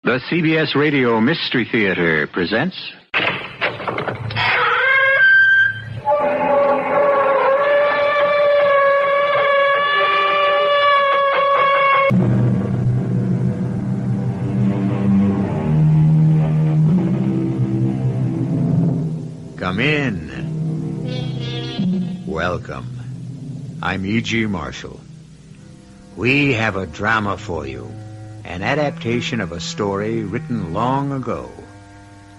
The CBS Radio Mystery Theater presents... Come in. Welcome. I'm E.G. Marshall. We have a drama for you. An adaptation of a story written long ago.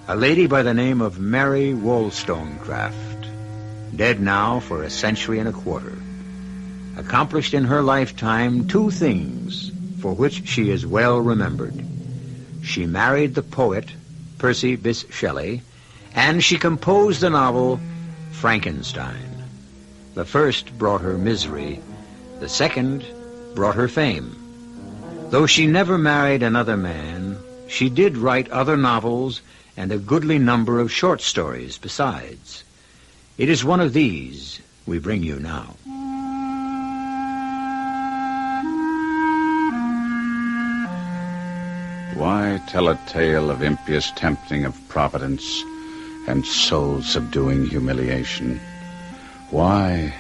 A lady by the name of Mary Wollstonecraft, dead now for a century and a quarter, accomplished in her lifetime two things for which she is well remembered. She married the poet Percy Bysshe Shelley, and she composed the novel Frankenstein. The first brought her misery, the second brought her fame. Though she never married another man, she did write other novels and a goodly number of short stories besides. It is one of these we bring you now. Why tell a tale of impious tempting of Providence and soul-subduing humiliation? Why?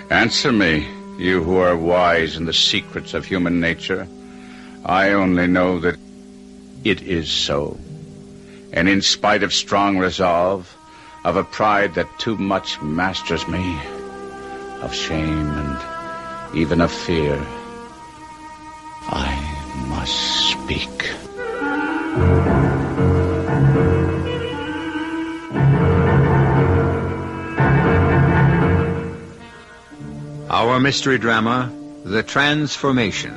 Answer me, you who are wise in the secrets of human nature. I only know that it is so. And in spite of strong resolve, of a pride that too much masters me, of shame and even of fear, I must speak. Our mystery drama, The Transformation,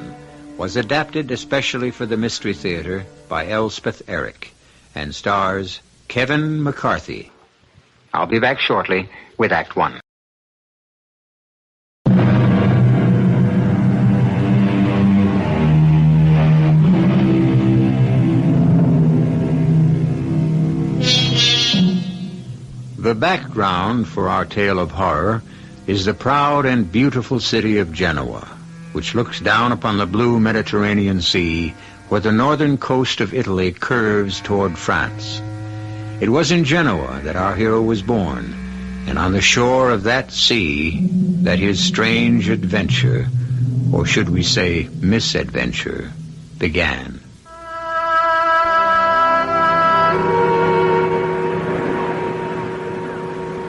was adapted especially for the Mystery Theater by Elspeth Eric and stars Kevin McCarthy. I'll be back shortly with Act One. The background for our tale of horror is the proud and beautiful city of Genoa, which looks down upon the blue Mediterranean Sea where the northern coast of Italy curves toward France. It was in Genoa that our hero was born, and on the shore of that sea that his strange adventure, or should we say misadventure, began.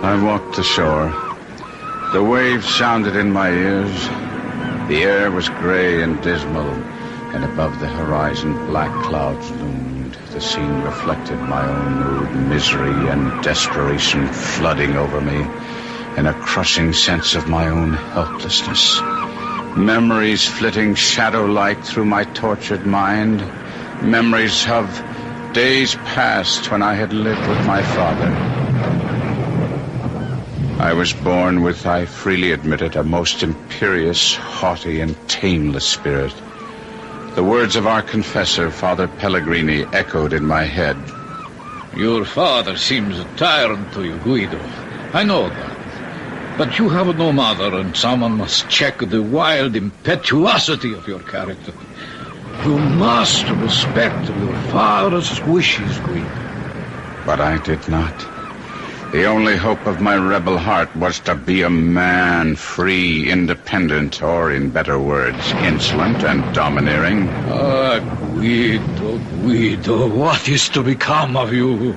I walked the shore. The waves sounded in my ears. The air was gray and dismal, and above the horizon black clouds loomed. The scene reflected my own mood, misery and desperation flooding over me, and a crushing sense of my own helplessness. Memories flitting shadow-like through my tortured mind. Memories of days past when I had lived with my father. I was born with, I freely admit it, a most imperious, haughty, and tameless spirit. The words of our confessor, Father Pellegrini, echoed in my head. Your father seems a tyrant to you, Guido. I know that. But you have no mother, and someone must check the wild impetuosity of your character. You must respect your father's wishes, Guido. But I did not. The only hope of my rebel heart was to be a man, free, independent, or, in better words, insolent and domineering. Ah, Guido, what is to become of you?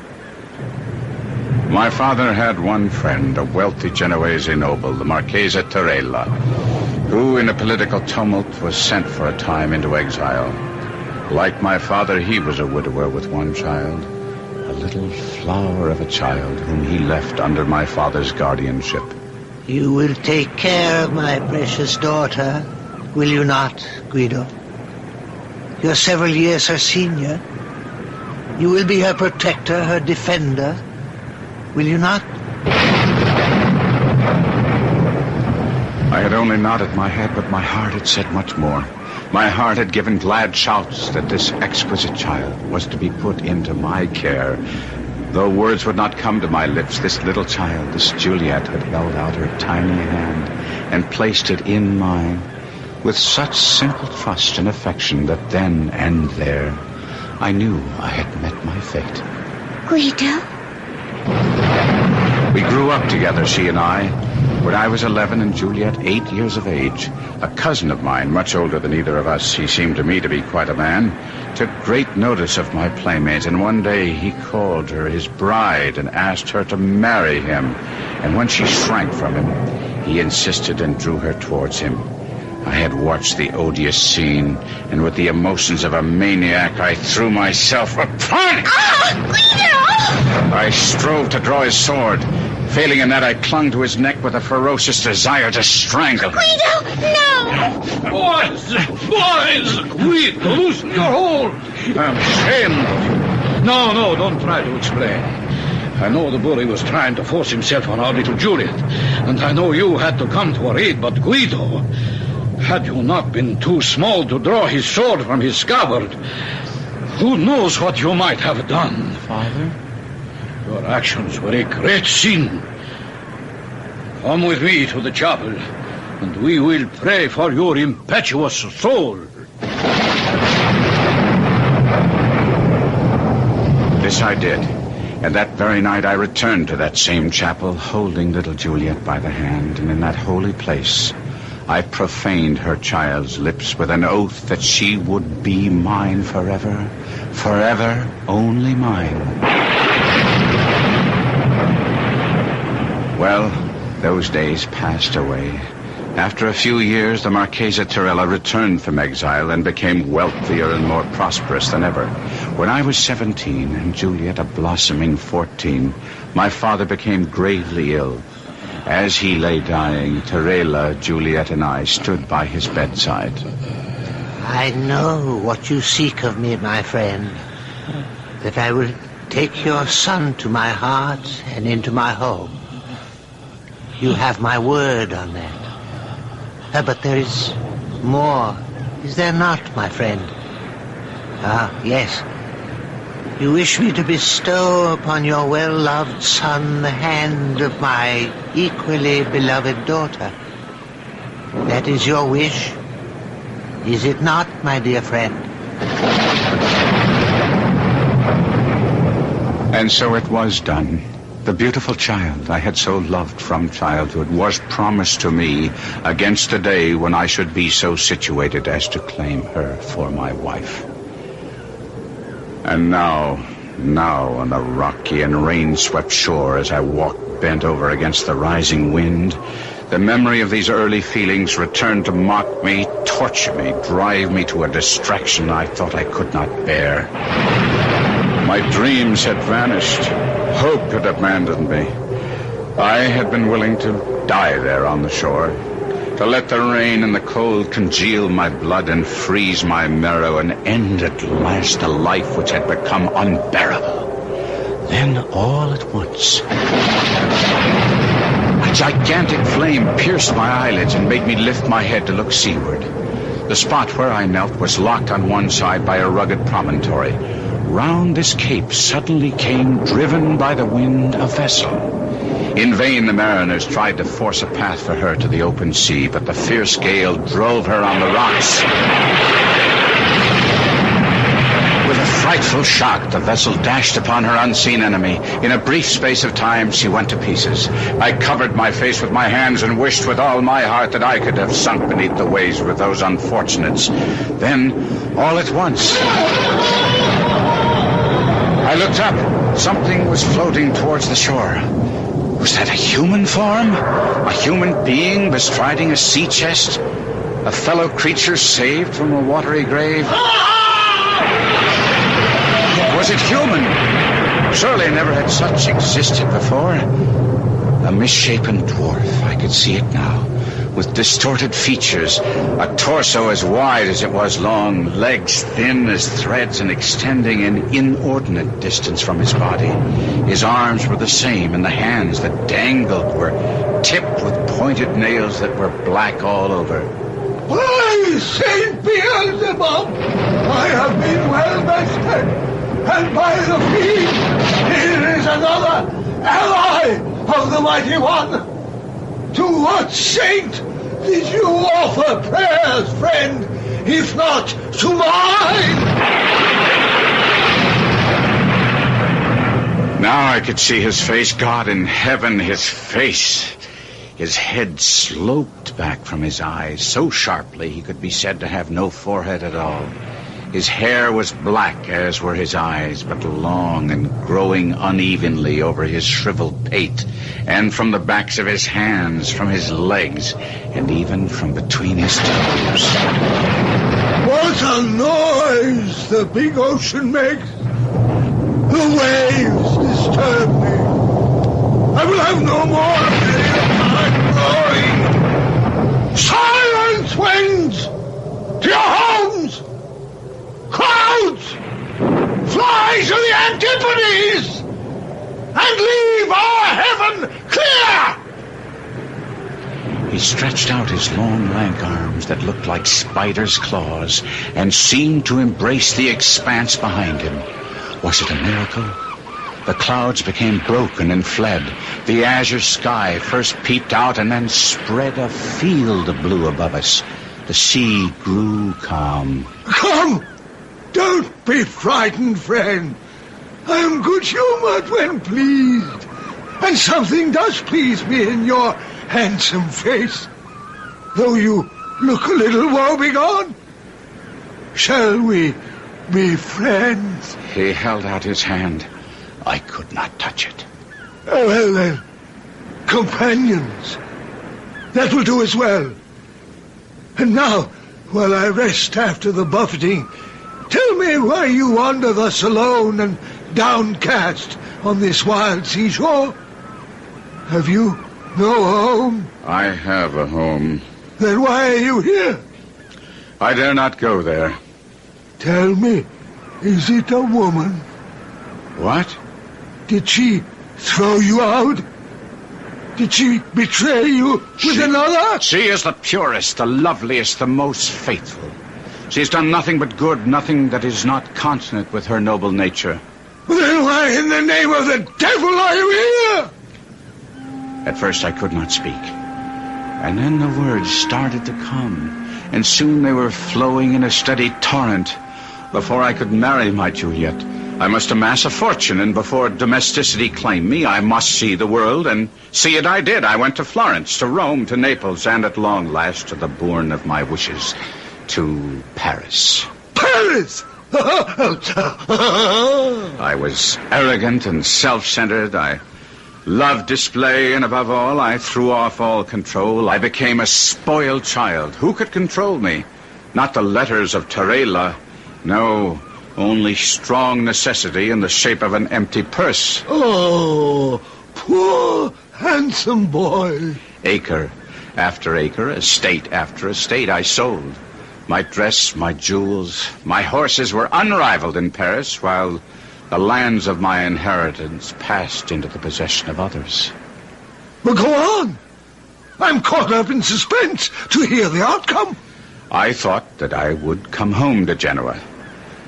My father had one friend, a wealthy Genoese noble, the Marchesa Torella, who, in a political tumult, was sent for a time into exile. Like my father, he was a widower with one child. A little flower of a child whom he left under my father's guardianship. You will take care of my precious daughter, will you not, Guido? You're several years her senior. You will be her protector, her defender, will you not? I had only nodded my head, but my heart had said much more. My heart had given glad shouts that this exquisite child was to be put into my care. Though words would not come to my lips, this little child, this Juliet, had held out her tiny hand and placed it in mine with such simple trust and affection that then and there I knew I had met my fate. Guido? We grew up together, she and I. When I was 11 and Juliet 8 years of age, a cousin of mine, much older than either of us, he seemed to me to be quite a man, took great notice of my playmate, and one day he called her his bride and asked her to marry him. And when she shrank from him, he insisted and drew her towards him. I had watched the odious scene, and with the emotions of a maniac, I threw myself upon him. Guido! I strove to draw his sword. Failing in that, I clung to his neck with a ferocious desire to strangle him. Guido, no! Boys! Guido, loosen your hold! I'm ashamed of you. No, don't try to explain. I know the bully was trying to force himself on our little Juliet, and I know you had to come to her aid, but Guido, had you not been too small to draw his sword from his scabbard, who knows what you might have done? Father? Your actions were a great sin. Come with me to the chapel, and we will pray for your impetuous soul. This I did, and that very night I returned to that same chapel, holding little Juliet by the hand, and in that holy place I profaned her child's lips with an oath that she would be mine forever, forever only mine. Well, those days passed away. After a few years, the Marchesa Torella returned from exile and became wealthier and more prosperous than ever. When I was 17 and Juliet a blossoming 14, my father became gravely ill. As he lay dying, Torella, Juliet, and I stood by his bedside. I know what you seek of me, my friend. That I will take your son to my heart and into my home. You have my word on that. But there is more, is there not, my friend? Yes. You wish me to bestow upon your well-loved son the hand of my equally beloved daughter. That is your wish, is it not, my dear friend? And so it was done. The beautiful child I had so loved from childhood was promised to me against the day when I should be so situated as to claim her for my wife. And now on the rocky and rain-swept shore, as I walked bent over against the rising wind, the memory of these early feelings returned to mock me, torture me, drive me to a distraction I thought I could not bear. My dreams had vanished. Hope had abandoned me. I had been willing to die there on the shore, to let the rain and the cold congeal my blood and freeze my marrow and end at last a life which had become unbearable. Then all at once, a gigantic flame pierced my eyelids and made me lift my head to look seaward. The spot where I knelt was locked on one side by a rugged promontory. Round this cape suddenly came, driven by the wind, a vessel. In vain the mariners tried to force a path for her to the open sea, but the fierce gale drove her on the rocks. With a frightful shock, the vessel dashed upon her unseen enemy. In a brief space of time, she went to pieces. I covered my face with my hands and wished with all my heart that I could have sunk beneath the waves with those unfortunates. Then, all at once, I looked up. Something was floating towards the shore. Was that a human form? A human being bestriding a sea chest? A fellow creature saved from a watery grave? Was it human? Surely never had such existed before. A misshapen dwarf, I could see it now, with distorted features, a torso as wide as it was long, legs thin as threads and extending an inordinate distance from his body. His arms were the same, and the hands that dangled were tipped with pointed nails that were black all over. By Saint Beelzebub, I have been well bested, and by the fiend, here is another ally of the Mighty One. To what saint did you offer prayers, friend, if not to mine? Now I could see his face. God in heaven, his face. His head sloped back from his eyes so sharply he could be said to have no forehead at all. His hair was black, as were his eyes, but long and growing unevenly over his shriveled pate, and from the backs of his hands, from his legs, and even from between his toes. What a noise the big ocean makes! The waves disturb me. I will have no more of my glory. Silence, winds! To your homes! Clouds! Fly to the antipodes! And leave our heaven clear! He stretched out his long, lank arms that looked like spiders' claws and seemed to embrace the expanse behind him. Was it a miracle? The clouds became broken and fled. The azure sky first peeped out and then spread a field of blue above us. The sea grew calm. Come! Don't be frightened, friend. I am good-humored when pleased. And something does please me in your handsome face, though you look a little woebegone. Shall we be friends? He held out his hand. I could not touch it. Well then, companions. That will do as well. And now, while I rest after the buffeting, tell me why you wander thus alone and downcast on this wild seashore. Have you no home? I have a home. Then why are you here? I dare not go there. Tell me, is it a woman? What? Did she throw you out? Did she betray you with another? She is the purest, the loveliest, the most faithful. She has done nothing but good, nothing that is not consonant with her noble nature. Then why in the name of the devil are you here? At first I could not speak. And then the words started to come, and soon they were flowing in a steady torrent. Before I could marry my Juliet, I must amass a fortune, and before domesticity claimed me, I must see the world, and see it I did. I went to Florence, to Rome, to Naples, and at long last to the bourne of my wishes, to Paris. Paris! I was arrogant and self-centered. I loved display, and above all, I threw off all control. I became a spoiled child. Who could control me? Not the letters of Terela. No, only strong necessity in the shape of an empty purse. Oh, poor, handsome boy. Acre after acre, estate after estate, I sold. My dress, my jewels, my horses were unrivaled in Paris, while the lands of my inheritance passed into the possession of others. But go on. I'm caught up in suspense to hear the outcome. I thought that I would come home to Genoa.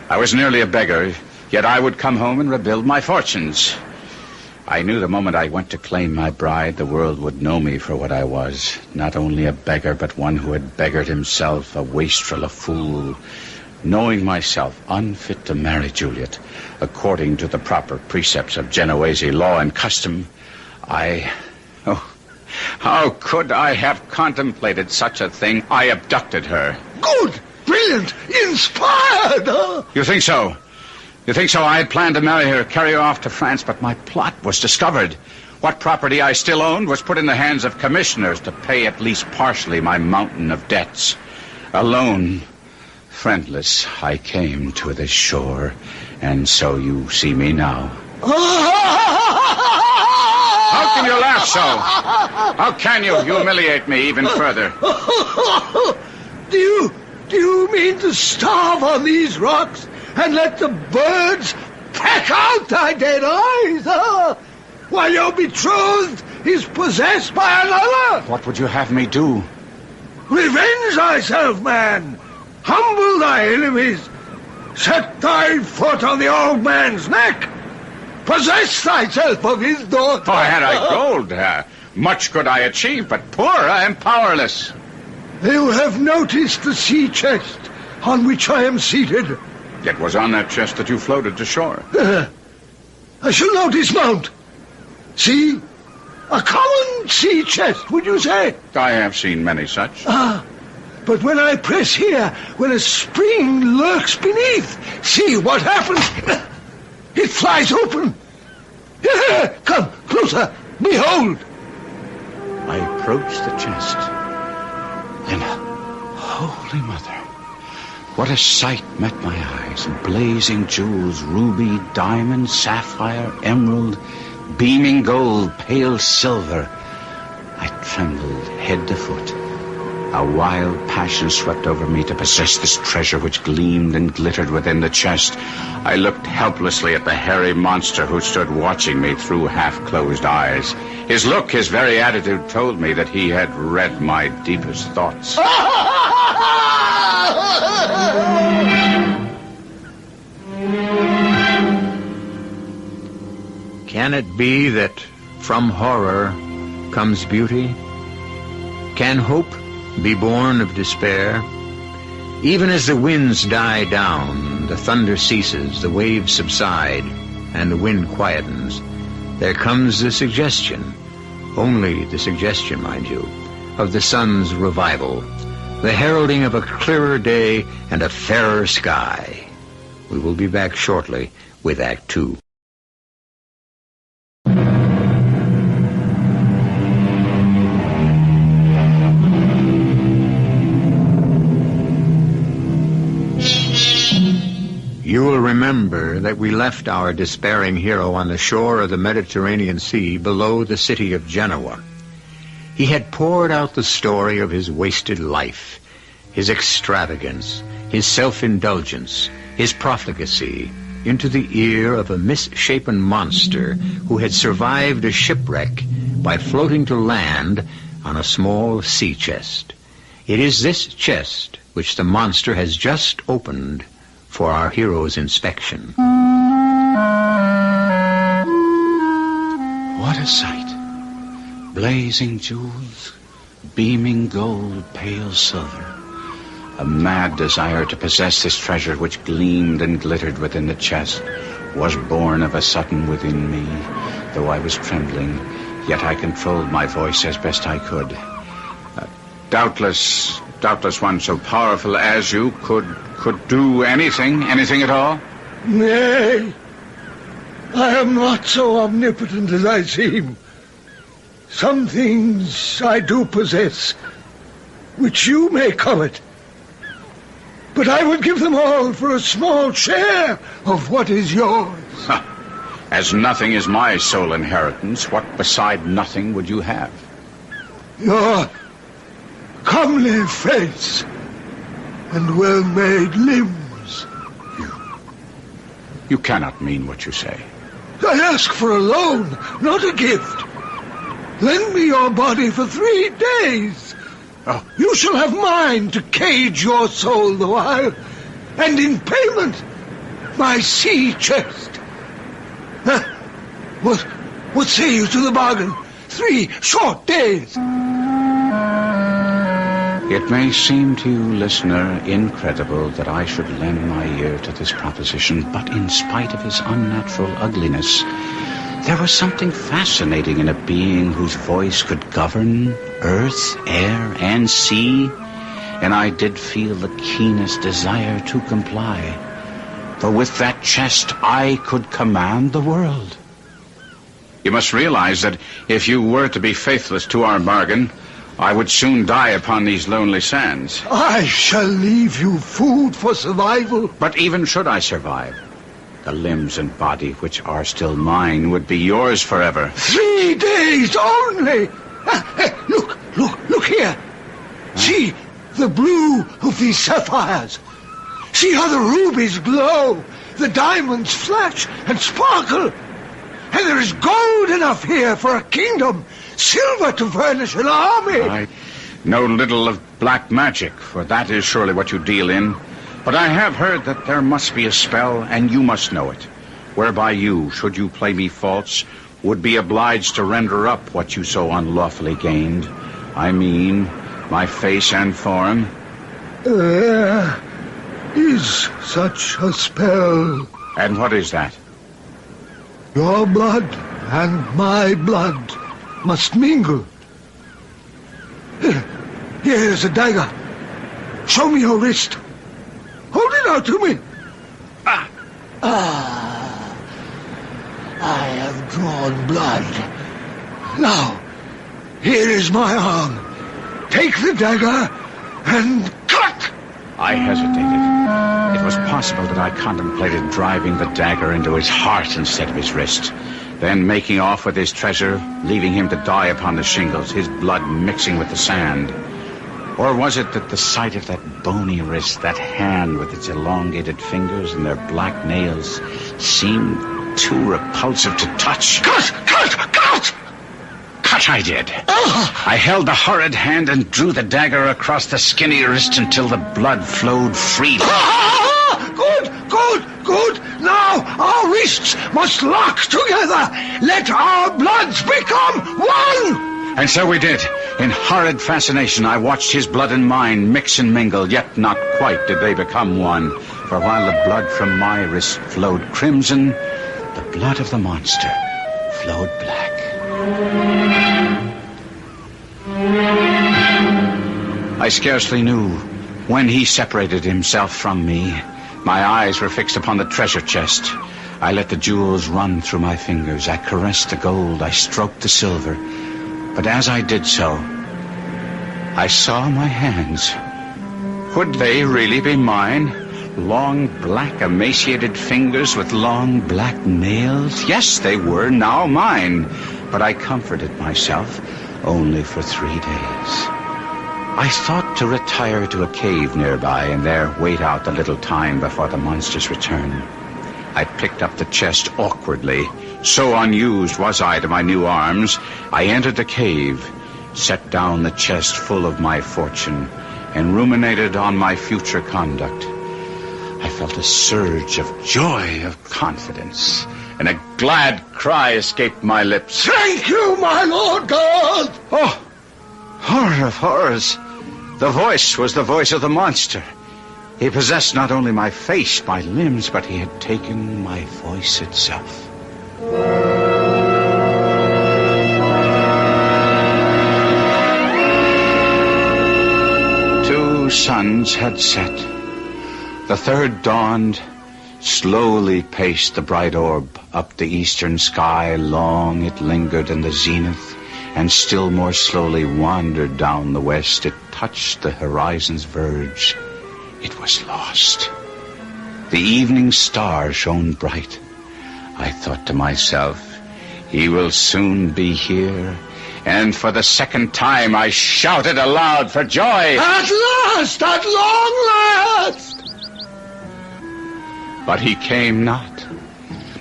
I was nearly a beggar, yet I would come home and rebuild my fortunes. I knew the moment I went to claim my bride, the world would know me for what I was. Not only a beggar, but one who had beggared himself, a wastrel, a fool. Knowing myself unfit to marry Juliet, according to the proper precepts of Genoese law and custom, how could I have contemplated such a thing? I abducted her. Good, brilliant, inspired, huh? You think so? You think so? I had planned to marry her, carry her off to France, but my plot was discovered. What property I still owned was put in the hands of commissioners to pay at least partially my mountain of debts. Alone, friendless, I came to this shore, and so you see me now. How can you laugh so? How can you humiliate me even further? Do you mean to starve on these rocks and let the birds peck out thy dead eyes, huh? While your betrothed is possessed by another? What would you have me do? Revenge thyself, man. Humble thy enemies. Set thy foot on the old man's neck. Possess thyself of his daughter. Oh, had I gold, much could I achieve, but poor I am powerless. You have noticed the sea chest on which I am seated. It was on that chest that you floated to shore. I shall now dismount. See? A common sea chest, would you say? I have seen many such. But when I press here, when a spring lurks beneath, see what happens? It flies open. Come, closer. Behold. I approached the chest. Then, Holy Mother, what a sight met my eyes. Blazing jewels, ruby, diamond, sapphire, emerald, beaming gold, pale silver. I trembled head to foot. A wild passion swept over me to possess this treasure which gleamed and glittered within the chest. I looked helplessly at the hairy monster who stood watching me through half-closed eyes. His look, his very attitude told me that he had read my deepest thoughts. Can it be that from horror comes beauty? Can hope be born of despair? Even as the winds die down, the thunder ceases, the waves subside, and the wind quietens, there comes the suggestion, only the suggestion, mind you, of the sun's revival, the heralding of a clearer day and a fairer sky. We will be back shortly with Act Two. You will remember that we left our despairing hero on the shore of the Mediterranean Sea below the city of Genoa. He had poured out the story of his wasted life, his extravagance, his self-indulgence, his profligacy, into the ear of a misshapen monster who had survived a shipwreck by floating to land on a small sea chest. It is this chest which the monster has just opened for our hero's inspection. What a sight. Blazing jewels, beaming gold, pale silver. A mad desire to possess this treasure which gleamed and glittered within the chest was born of a sudden within me. Though I was trembling, yet I controlled my voice as best I could. Doubtless one so powerful as you could do anything at all? Nay, I am not so omnipotent as I seem. Some things I do possess, which you may covet. But I would give them all for a small share of what is yours. As nothing is my sole inheritance, what beside nothing would you have? Your comely face and well-made limbs. You cannot mean what you say. I ask for a loan, not a gift. Lend me your body for 3 days. Oh. You shall have mine to cage your soul the while, and in payment, my sea chest. What say you to the bargain? 3 short days. It may seem to you, listener, incredible that I should lend my ear to this proposition, but in spite of his unnatural ugliness, there was something fascinating in a being whose voice could govern earth, air, and sea, and I did feel the keenest desire to comply. For with that chest I could command the world. You must realize that if you were to be faithless to our bargain, I would soon die upon these lonely sands. I shall leave you food for survival. But even should I survive, the limbs and body which are still mine would be yours forever. 3 days only! Look here. See the blue of these sapphires. See how the rubies glow, the diamonds flash and sparkle. And there is gold enough here for a kingdom, silver to furnish an army. I know little of black magic, for that is surely what you deal in. But I have heard that there must be a spell, and you must know it, whereby you, should you play me false, would be obliged to render up what you so unlawfully gained. I mean, my face and form. There is such a spell. And what is that? Your blood and my blood must mingle. Here's a dagger. Show me your wrist. Hold it out to me. I have drawn blood. Now, here is my arm. Take the dagger and cut! I hesitated. It was possible that I contemplated driving the dagger into his heart instead of his wrist, then making off with his treasure, leaving him to die upon the shingles, his blood mixing with the sand. Or was it that the sight of that bony wrist, that hand with its elongated fingers and their black nails, seemed too repulsive to touch? Cut! Cut I did. I held the horrid hand and drew the dagger across the skinny wrist until the blood flowed freely. Good. Now our wrists must lock together. Let our bloods become one. And so we did. In horrid fascination, I watched his blood and mine mix and mingle, yet not quite did they become one. For while the blood from my wrist flowed crimson, the blood of the monster flowed black. I scarcely knew when he separated himself from me. My eyes were fixed upon the treasure chest. I let the jewels run through my fingers. I caressed the gold. I stroked the silver. But as I did so, I saw my hands. Would they really be mine? Long, black, emaciated fingers with long, black nails? Yes, they were now mine. But I comforted myself only for 3 days. I thought to retire to a cave nearby and there wait out the little time before the monster's return. I picked up the chest awkwardly. So unused was I to my new arms. I entered the cave, set down the chest full of my fortune, and ruminated on my future conduct. I felt a surge of joy, of confidence, and a glad cry escaped my lips. Thank you, my Lord God! Oh, horror of horrors! The voice was the voice of the monster. He possessed not only my face, my limbs, but he had taken my voice itself. 2 suns had set. The third dawned, slowly paced the bright orb up the eastern sky. Long it lingered in the zenith, and still more slowly wandered down the west. It touched the horizon's verge. It was lost. The evening star shone bright. I thought to myself, he will soon be here. And for the second time I shouted aloud for joy. At last! At long last! But he came not.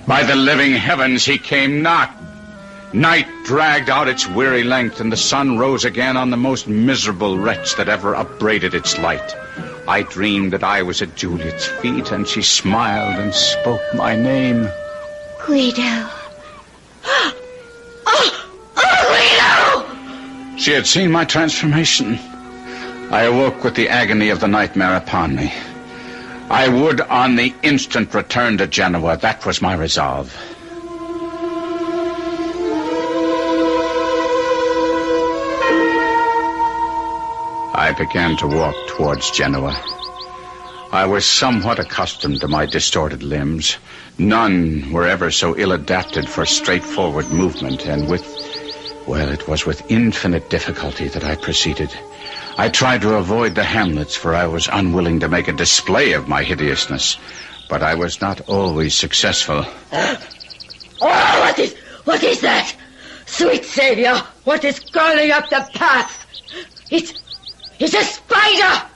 By the living heavens, he came not. Night dragged out its weary length, and the sun rose again on the most miserable wretch that ever upbraided its light. I dreamed that I was at Juliet's feet, and she smiled and spoke my name. Guido. Guido! She had seen my transformation. I awoke with the agony of the nightmare upon me. I would on the instant return to Genoa. That was my resolve. I began to walk towards Genoa. I was somewhat accustomed to my distorted limbs. None were ever so ill-adapted for straightforward movement, and it was with infinite difficulty that I proceeded. I tried to avoid the hamlets, for I was unwilling to make a display of my hideousness, but I was not always successful. Oh, what is that? Sweet Savior, what is crawling up the path? It's a spider!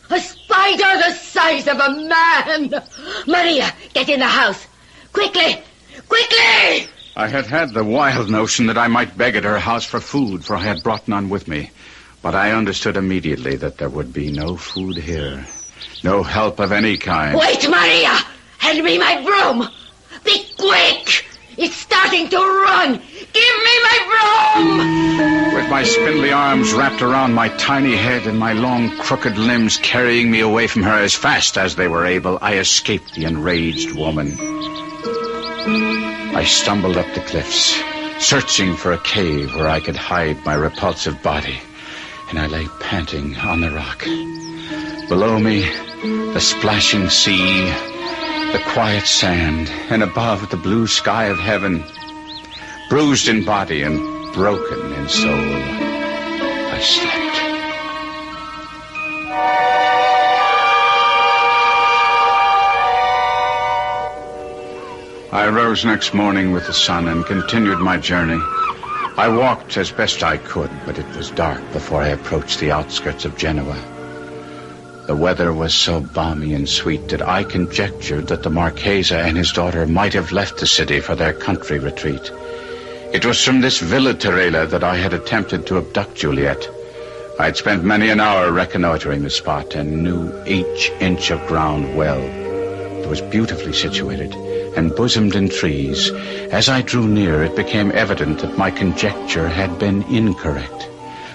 A spider the size of a man! Maria, get in the house! Quickly! Quickly! I had the wild notion that I might beg at her house for food, for I had brought none with me. But I understood immediately that there would be no food here. No help of any kind. Wait, Maria! Hand me my broom! Be quick! It's starting to run! Give me my broom! With my spindly arms wrapped around my tiny head and my long, crooked limbs carrying me away from her as fast as they were able, I escaped the enraged woman. I stumbled up the cliffs, searching for a cave where I could hide my repulsive body, and I lay panting on the rock. Below me, the splashing sea, the quiet sand, and above, the blue sky of heaven. Bruised in body and broken in soul, I slept. I rose next morning with the sun and continued my journey. I walked as best I could, but it was dark before I approached the outskirts of Genoa. The weather was so balmy and sweet that I conjectured that the Marchese and his daughter might have left the city for their country retreat. It was from this Villa Torella that I had attempted to abduct Juliet. I had spent many an hour reconnoitering the spot and knew each inch of ground well. It was beautifully situated and bosomed in trees. As I drew near, it became evident that my conjecture had been incorrect.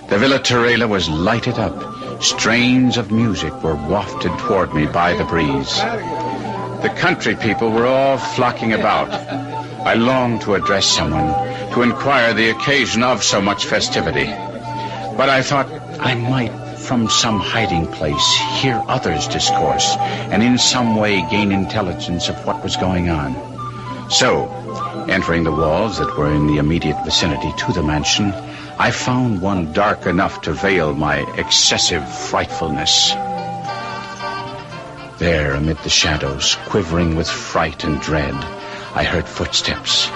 The Villa Torella was lighted up. Strains of music were wafted toward me by the breeze. The country people were all flocking about. I longed to address someone, to inquire the occasion of so much festivity. But I thought I might, from some hiding place, hear others discourse, and in some way gain intelligence of what was going on. So, entering the walls that were in the immediate vicinity to the mansion, I found one dark enough to veil my excessive frightfulness. There, amid the shadows, quivering with fright and dread, I heard footsteps.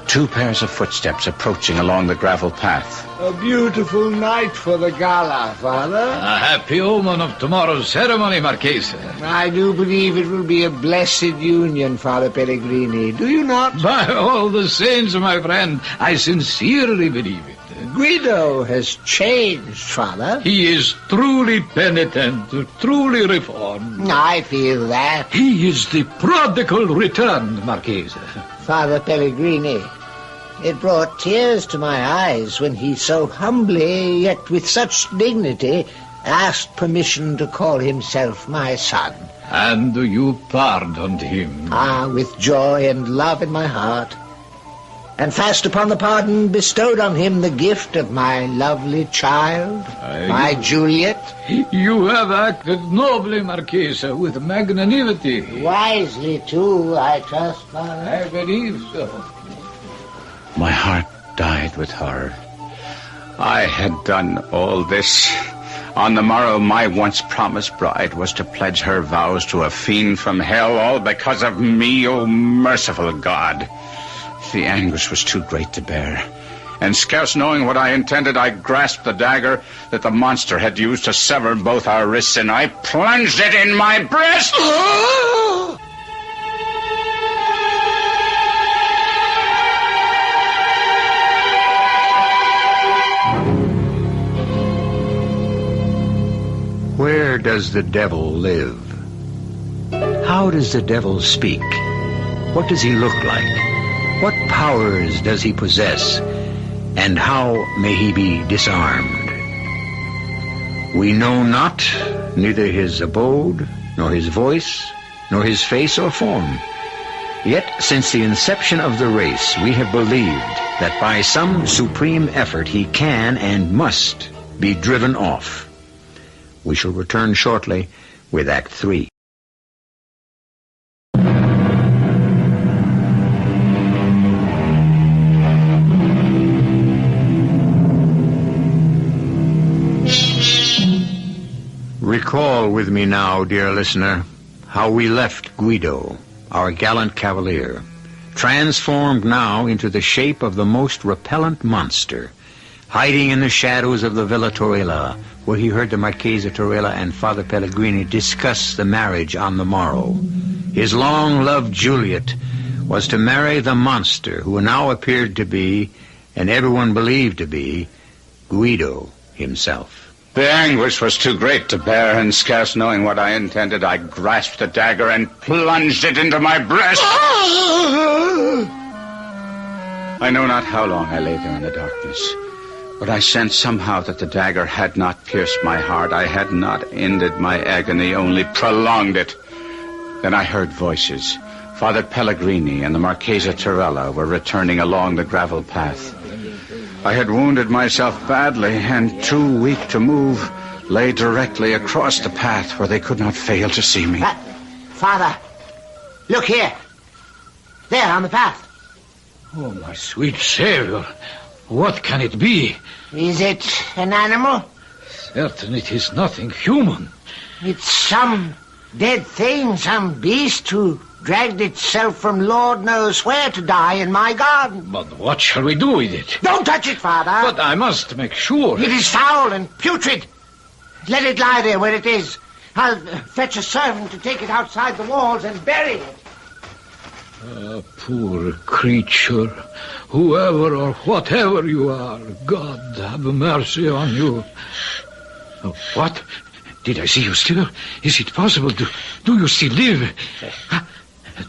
2 pairs of footsteps approaching along the gravel path. A beautiful night for the gala, Father. A happy omen of tomorrow's ceremony, Marchese. I do believe it will be a blessed union, Father Pellegrini. Do you not? By all the saints, my friend, I sincerely believe it. Guido has changed, Father. He is truly penitent, truly reformed. I feel that. He is the prodigal returned, Marchese. Father Pellegrini, it brought tears to my eyes when he so humbly, yet with such dignity, asked permission to call himself my son. And you pardoned him? Ah, with joy and love in my heart. And fast upon the pardon bestowed on him the gift of my lovely child, my Juliet. You have acted nobly, Marchese, with magnanimity. Wisely, too, I trust, Father. I believe so. My heart died with horror. I had done all this. On the morrow, my once promised bride was to pledge her vows to a fiend from hell, all because of me, O merciful God. The anguish was too great to bear, and scarce knowing what I intended, I grasped the dagger that the monster had used to sever both our wrists, and I plunged it in my breast. Where does the devil live? How does the devil speak? What does he look like? What powers does he possess? And how may he be disarmed? We know not neither his abode, nor his voice, nor his face or form. Yet, since the inception of the race, we have believed that by some supreme effort he can and must be driven off. We shall return shortly with Act 3. Recall with me now, dear listener, how we left Guido, our gallant cavalier, transformed now into the shape of the most repellent monster, hiding in the shadows of the Villa Torella, where he heard the Marchese Torella and Father Pellegrini discuss the marriage on the morrow. His long-loved Juliet was to marry the monster who now appeared to be, and everyone believed to be, Guido himself. The anguish was too great to bear, and scarce knowing what I intended, I grasped the dagger and plunged it into my breast. I know not how long I lay there in the darkness, but I sensed somehow that the dagger had not pierced my heart. I had not ended my agony, only prolonged it. Then I heard voices Father Pellegrini and the Marchesa Torella were returning along the gravel path. I had wounded myself badly, and too weak to move, lay directly across the path where they could not fail to see me. Father, look here. There, on the path. Oh, my sweet Savior. What can it be? Is it an animal? Certain it is nothing human. It's some dead thing, some beast who dragged itself from Lord knows where to die in my garden. But what shall we do with it? Don't touch it, Father. But I must make sure. It is foul and putrid. Let it lie there where it is. I'll fetch a servant to take it outside the walls and bury it. Poor creature. Whoever or whatever you are, God have mercy on you. What? Did I see you still? Is it possible? Do you still live?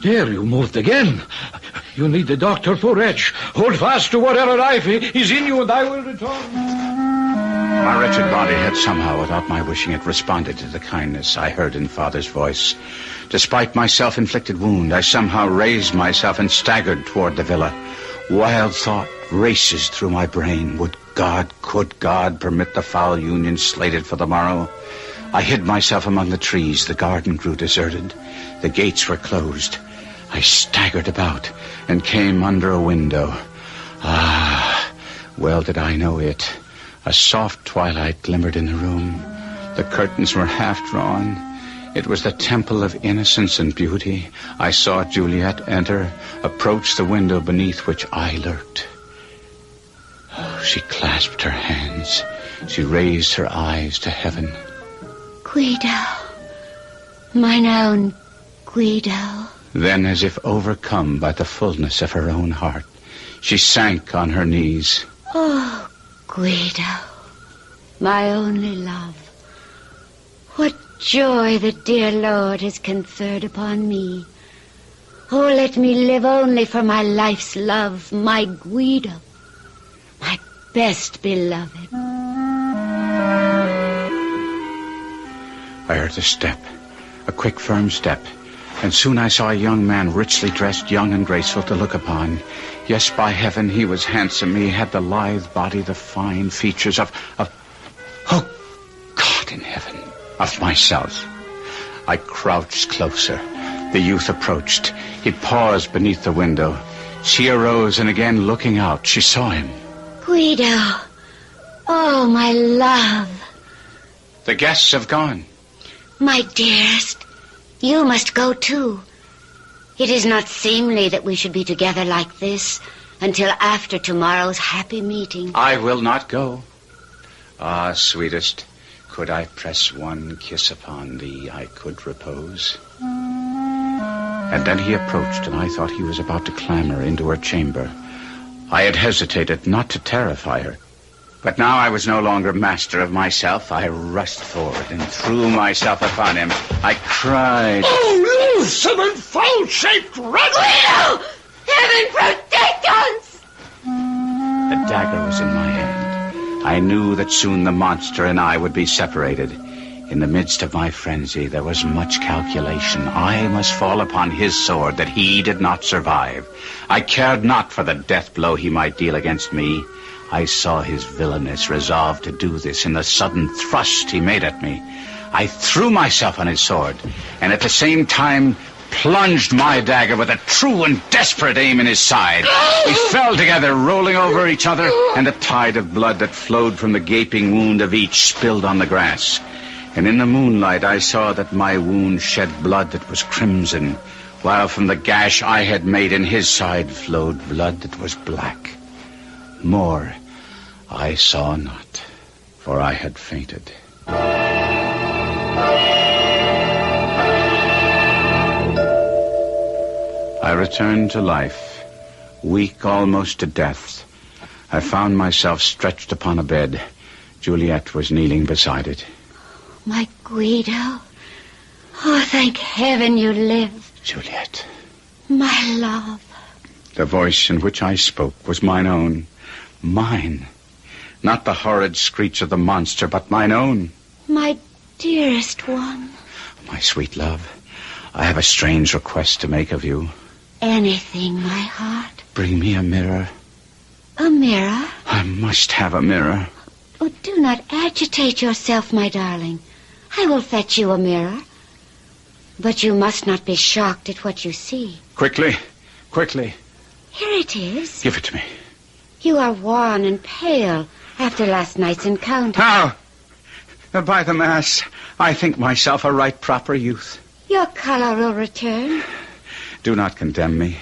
There, you moved again. You need the doctor for Reg. Hold fast to whatever life is in you, and I will return. My wretched body had somehow, without my wishing it, responded to the kindness I heard in Father's voice. Despite my self-inflicted wound, I somehow raised myself and staggered toward the villa. Wild thought races through my brain. Could God permit the foul union slated for the morrow? I hid myself among the trees. The garden grew deserted. The gates were closed. I staggered about and came under a window. Well did I know it. A soft twilight glimmered in the room. The curtains were half drawn. It was the temple of innocence and beauty. I saw Juliet enter, approach the window beneath which I lurked. She clasped her hands. She raised her eyes to heaven. Guido. Mine own Guido. Then, as if overcome by the fullness of her own heart, she sank on her knees. Oh, Guido, my only love. What joy the dear Lord has conferred upon me. Oh, let me live only for my life's love, my Guido, my best beloved. I heard a step, a quick, firm step, and soon I saw a young man richly dressed, young and graceful to look upon. Yes, by heaven, he was handsome. He had the lithe body, the fine features of oh, God in heaven, of myself. I crouched closer. The youth approached. He paused beneath the window. She arose, and again looking out, she saw him. Guido, oh, my love. The guests have gone. My dearest, you must go too. It is not seemly that we should be together like this until after tomorrow's happy meeting. I will not go. Ah, sweetest, could I press one kiss upon thee, I could repose. And then he approached, and I thought he was about to clamber into her chamber. I had hesitated not to terrify her. But now I was no longer master of myself. I rushed forward and threw myself upon him. I cried, "Oh, loathsome and foul-shaped rat! Guido! Heaven protect us! The dagger was in my hand. I knew that soon the monster and I would be separated. In the midst of my frenzy, there was much calculation. I must fall upon his sword that he did not survive. I cared not for the death blow he might deal against me. I saw his villainous resolve to do this in the sudden thrust he made at me. I threw myself on his sword, and at the same time plunged my dagger with a true and desperate aim in his side. We fell together, rolling over each other, and a tide of blood that flowed from the gaping wound of each spilled on the grass. And in the moonlight I saw that my wound shed blood that was crimson, while from the gash I had made in his side flowed blood that was black. More I saw not, for I had fainted. I returned to life, weak almost to death. I found myself stretched upon a bed. Juliet was kneeling beside it. My Guido. Oh, thank heaven you live. Juliet. My love. The voice in which I spoke was mine own. Mine. Not the horrid screech of the monster, but mine own. My dearest one. My sweet love. I have a strange request to make of you. Anything, my heart. Bring me a mirror. A mirror? I must have a mirror. Oh, do not agitate yourself, my darling. I will fetch you a mirror. But you must not be shocked at what you see. Quickly, quickly. Here it is. Give it to me. You are wan and pale after last night's encounter. How? By the mass, I think myself a right proper youth. Your color will return. Do not condemn me.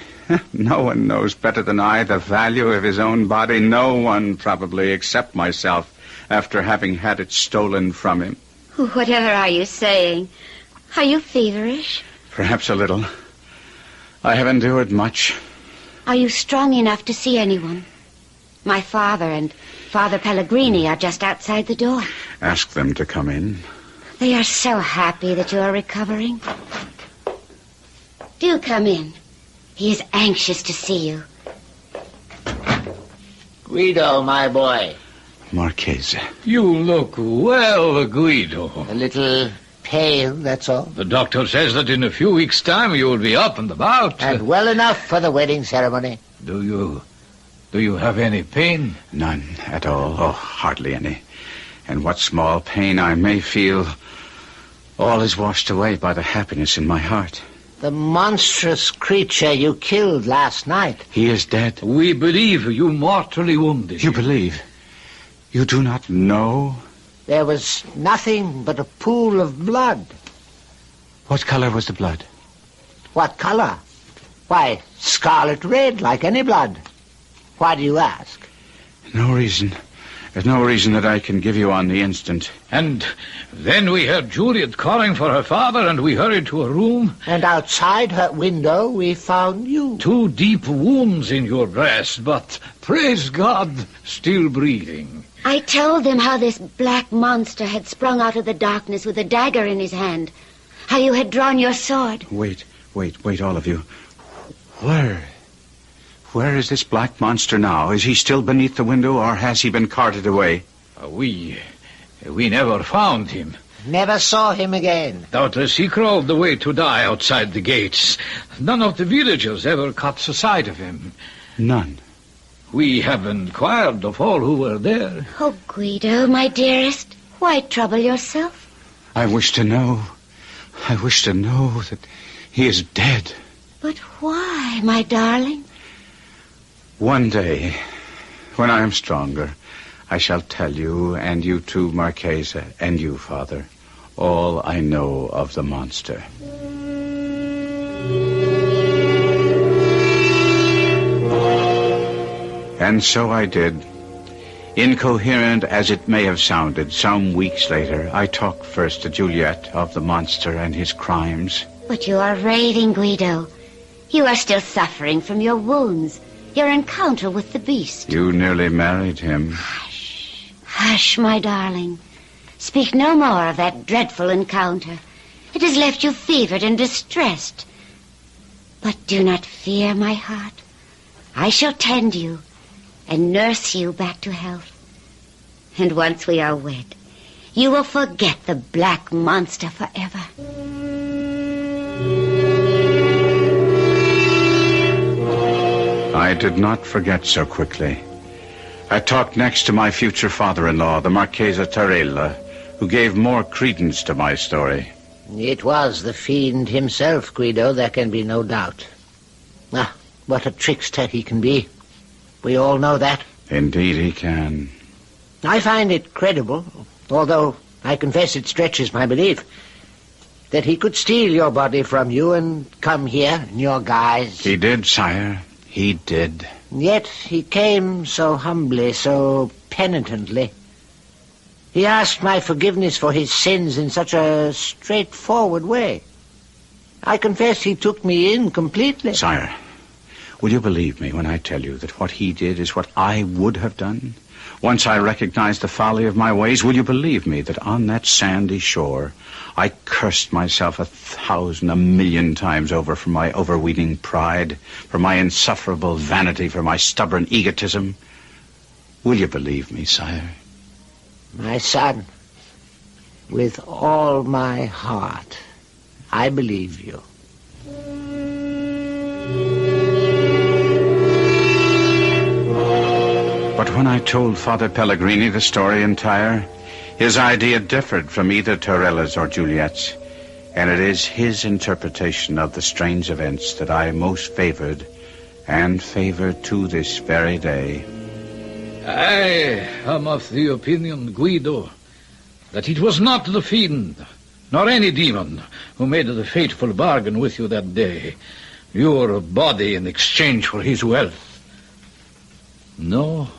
No one knows better than I the value of his own body. No one, probably, except myself, after having had it stolen from him. Whatever are you saying? Are you feverish? Perhaps a little. I have endured much. Are you strong enough to see anyone? My father and Father Pellegrini are just outside the door. Ask them to come in. They are so happy that you are recovering. Do come in. He is anxious to see you. Guido, my boy. Marchese. You look well, Guido. A little pale, that's all. The doctor says that in a few weeks' time you will be up and about. And well enough for the wedding ceremony. Do you have any pain? None at all. Oh, hardly any. And what small pain I may feel, all is washed away by the happiness in my heart. The monstrous creature you killed last night. He is dead. We believe you mortally wounded. You believe? You do not know? There was nothing but a pool of blood. What color was the blood? What color? Why, scarlet red, like any blood. Why do you ask? No reason. There's no reason that I can give you on the instant. And then we heard Juliet calling for her father, and we hurried to a room. And outside her window we found you. 2 deep wounds in your breast, but, praise God, still breathing. I told them how this black monster had sprung out of the darkness with a dagger in his hand. How you had drawn your sword. Wait, all of you. Where is this black monster now? Is he still beneath the window, or has he been carted away? We never found him. Never saw him again. Doubtless he crawled away to die outside the gates. None of the villagers ever caught sight of him. None. We have inquired of all who were there. Oh, Guido, my dearest, why trouble yourself? I wish to know that he is dead. But why, my darling? One day, when I am stronger, I shall tell you, and you too, Marchesa, and you, Father, all I know of the monster. And so I did. Incoherent as it may have sounded, some weeks later, I talked first to Juliet of the monster and his crimes. But you are raving, Guido. You are still suffering from your wounds. Your encounter with the beast. You nearly married him. Hush. Hush, my darling. Speak no more of that dreadful encounter. It has left you fevered and distressed. But do not fear, my heart. I shall tend you and nurse you back to health. And once we are wed, you will forget the black monster forever. I did not forget so quickly. I talked next to my future father-in-law, the Marchesa Tarella, who gave more credence to my story. It was the fiend himself, Guido, there can be no doubt. Ah, what a trickster he can be. We all know that. Indeed he can. I find it credible, although I confess it stretches my belief, that he could steal your body from you and come here in your guise. He did, sire. He did. Yet he came so humbly, so penitently. He asked my forgiveness for his sins in such a straightforward way. I confess he took me in completely. Sire, will you believe me when I tell you that what he did is what I would have done? Once I recognized the folly of my ways, will you believe me that on that sandy shore I cursed myself 1,000, 1,000,000 times over for my overweening pride, for my insufferable vanity, for my stubborn egotism? Will you believe me, sire? My son, with all my heart, I believe you. But when I told Father Pellegrini the story entire, his idea differed from either Torella's or Juliet's, and it is his interpretation of the strange events that I most favored, and favor to this very day. I am of the opinion, Guido, that it was not the fiend, nor any demon, who made the fateful bargain with you that day, your body in exchange for his wealth. No,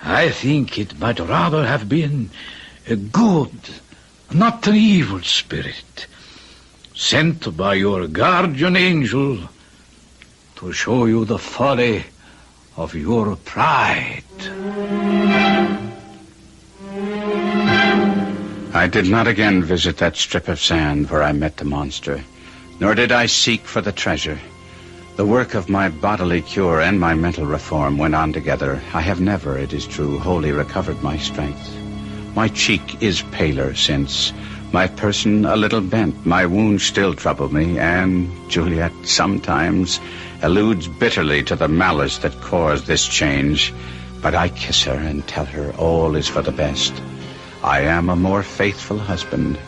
I think it might rather have been a good, not an evil spirit, sent by your guardian angel to show you the folly of your pride. I did not again visit that strip of sand where I met the monster, nor did I seek for the treasure. The work of my bodily cure and my mental reform went on together. I have never, it is true, wholly recovered my strength. My cheek is paler since, my person a little bent. My wounds still trouble me, and Juliet sometimes alludes bitterly to the malice that caused this change. But I kiss her and tell her all is for the best. I am a more faithful husband,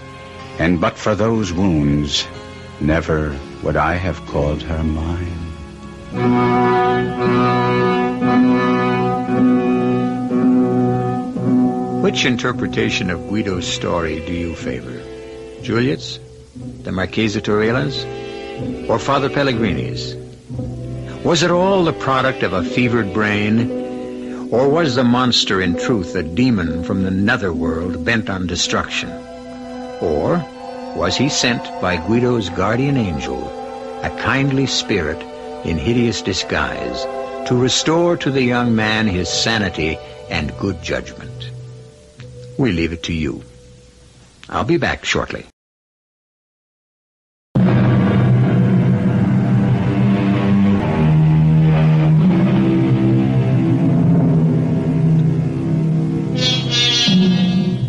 and but for those wounds, never would I have called her mine. Which interpretation of Guido's story do you favor? Juliet's, the Marchesa Torella's, or Father Pellegrini's? Was it all the product of a fevered brain, or was the monster in truth a demon from the netherworld bent on destruction? Or was he sent by Guido's guardian angel, a kindly spirit in hideous disguise, to restore to the young man his sanity and good judgment? We leave it to you. I'll be back shortly.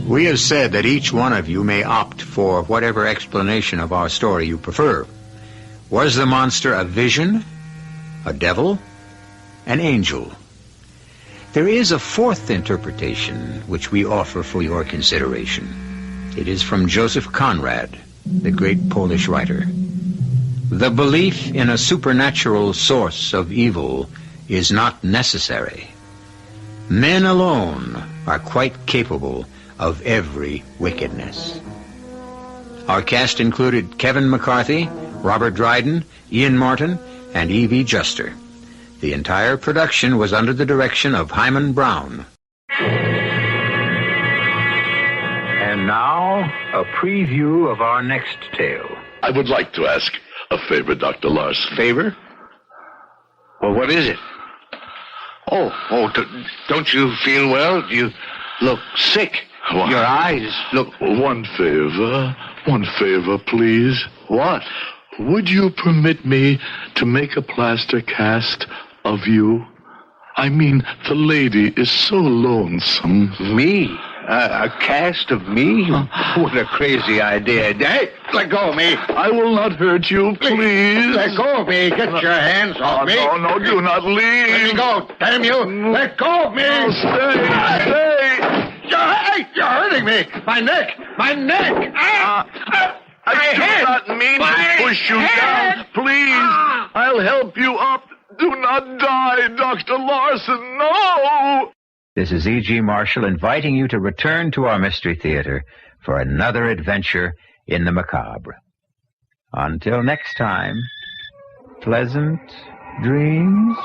We have said that each one of you may opt for whatever explanation of our story you prefer. Was the monster a vision, a devil, an angel? There is a fourth interpretation which we offer for your consideration. It is from Joseph Conrad, the great Polish writer. The belief in a supernatural source of evil is not necessary. Men alone are quite capable of every wickedness. Our cast included Kevin McCarthy, Robert Dryden, Ian Martin, and Evie Juster. The entire production was under the direction of Himan Brown. And now, a preview of our next tale. I would like to ask a favor, Dr. Larson. Favor? Well, what is it? Don't you feel well? Do you look sick? What? Your eyes look... One favor, please. What? Would you permit me to make a plaster cast of you? I mean, the lady is so lonesome. Me? A cast of me? What a crazy idea. Hey, let go of me. I will not hurt you, please. Let go of me. Get your hands off me. No, do not leave. Let me go. Damn you. Let go of me. No, stay. You're hurting me. My neck. I do not mean to push you down. Please, I'll help you up. Do not die, Dr. Larson. No! This is E.G. Marshall inviting you to return to our Mystery Theater for another adventure in the macabre. Until next time, pleasant dreams.